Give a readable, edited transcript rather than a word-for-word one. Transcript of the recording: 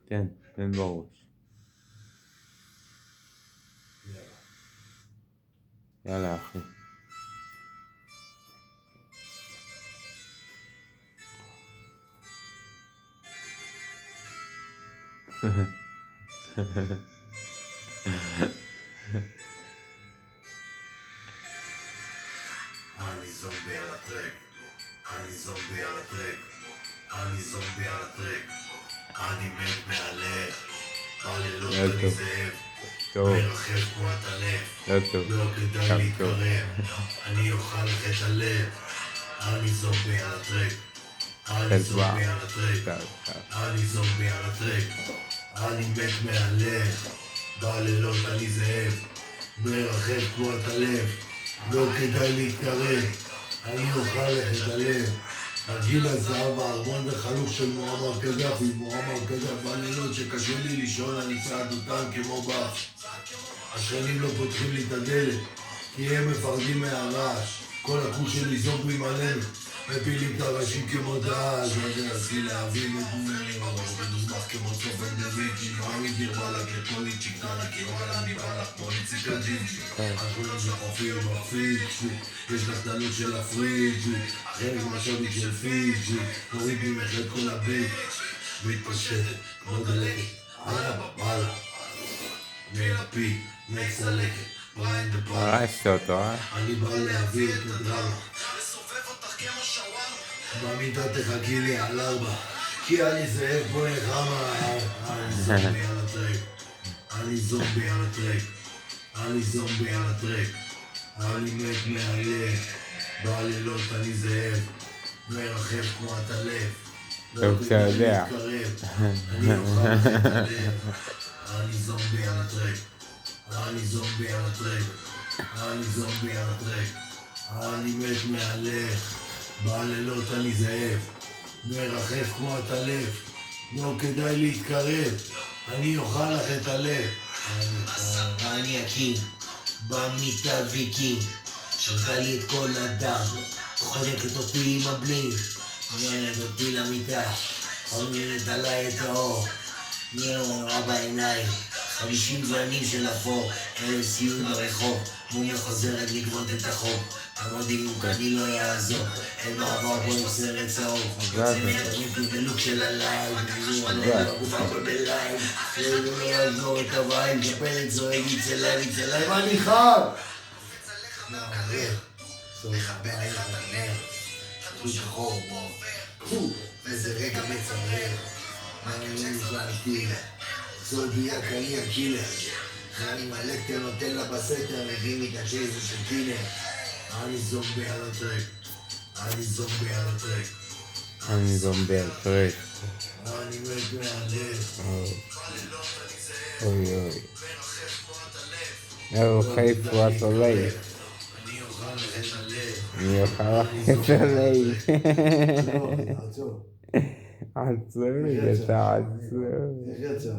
כן, תן בראש. יאללה אחי. אני זומבי על הטרק, אני זומבי על הטרק, אני זומבי על הטרק, אני מת מהלך, בלילות אני זאב, מרחב כמו הטלף, לא כדאי להתקרב, אני אוכל לך את הלב, אני זומבי על הטרק, אני זומבי על הטרק, אני זומבי על הטרק, אני מת מהלך, בלילות אני זאב, מרחב כמו הטלף, לא כדאי להתקרב, אני אוכל לך את הלב. הגיל הזהב הארמון וחלוק של מועמר קדאפי, מועמר קדאפי בלילות שקשה לי לישון, אני צעד אותם כמו באף. השכנים לא פותחים לי את הדלת, כי הם מפחדים מהרעש. כל הכוש שלי זומבים עלינו, מפילים את הראשים כמו דאעש. מנסי להבין את מונו, מוזמח כמו צופן דמיג'י, נועמי דירבלק לקולית צ'יקטנה, כי וואלה אני בלק כמו איציק הג'ינג'י. השכנים שחופים בפיג'י, יש לך תלות של הפריג'י, חלק מהשווי של פיג'י, תורידי ממך את כל הביט, מתפשטת כמו דלקת, עלה בבאללה, מלפי, מצלקת, בריין דבאללה. הרסת אותו, אני בא להביא את הדרמה, במידה תחכי לי על 4, כי אני זאב פה נחמה. אני זומבי על הטרק, אני זומבי על הטרק, אני זומבי על הטרק, אני מת מהלב, בלילות אני זאב, מרחב כמו הטלף, לא כדאי להתקרב, אני אוכל לך את הלב. אני זומבי על הטרק, אני זומבי על הטרק, אני זומבי על הטרק, אני מת מהלך, בלילות אני זאב, מרחף כמו הטלף, לא כדאי להתקרב, אני אוכל לך את הלב. אני הקינג, במיטה ויקינג, שלחה לי את כל הדם, חונקת אותי עם הבלינג, מיינת אותי למיטה, חומרת עליי את האור, נראה בעיניים, 50 גוונים של אפור, אלה סיום ברחוב, מומיה חוזרת לגבות את החוק, המודיעין אני לא יעזור, אין מעבר פה עם סרט צהוב, צמחים בלוק של הלייב, הגוף הכל בלייב, לא יעזור את הווייב, שפלט זוהג יצא לייב, אני חם! מעבר, סורך הבעיה לנר, חתול שחור בו, איזה רגע מצמרר, אני נזלתי, זודיאק אני הקילר, אני מלקטר נותן לה בסתר, מביא לי את הג'ייזר של קילר. אני זומבי על הטרק, אני זומבי על הטרק, אני זומבי על הטרק, אני מת מהלב, אוי אוי, חיף הוא הסולף, אני אוכל לך את הלב, אני אוכל לך את הלב. עצור, עצור, אתה עצור. איך יצא?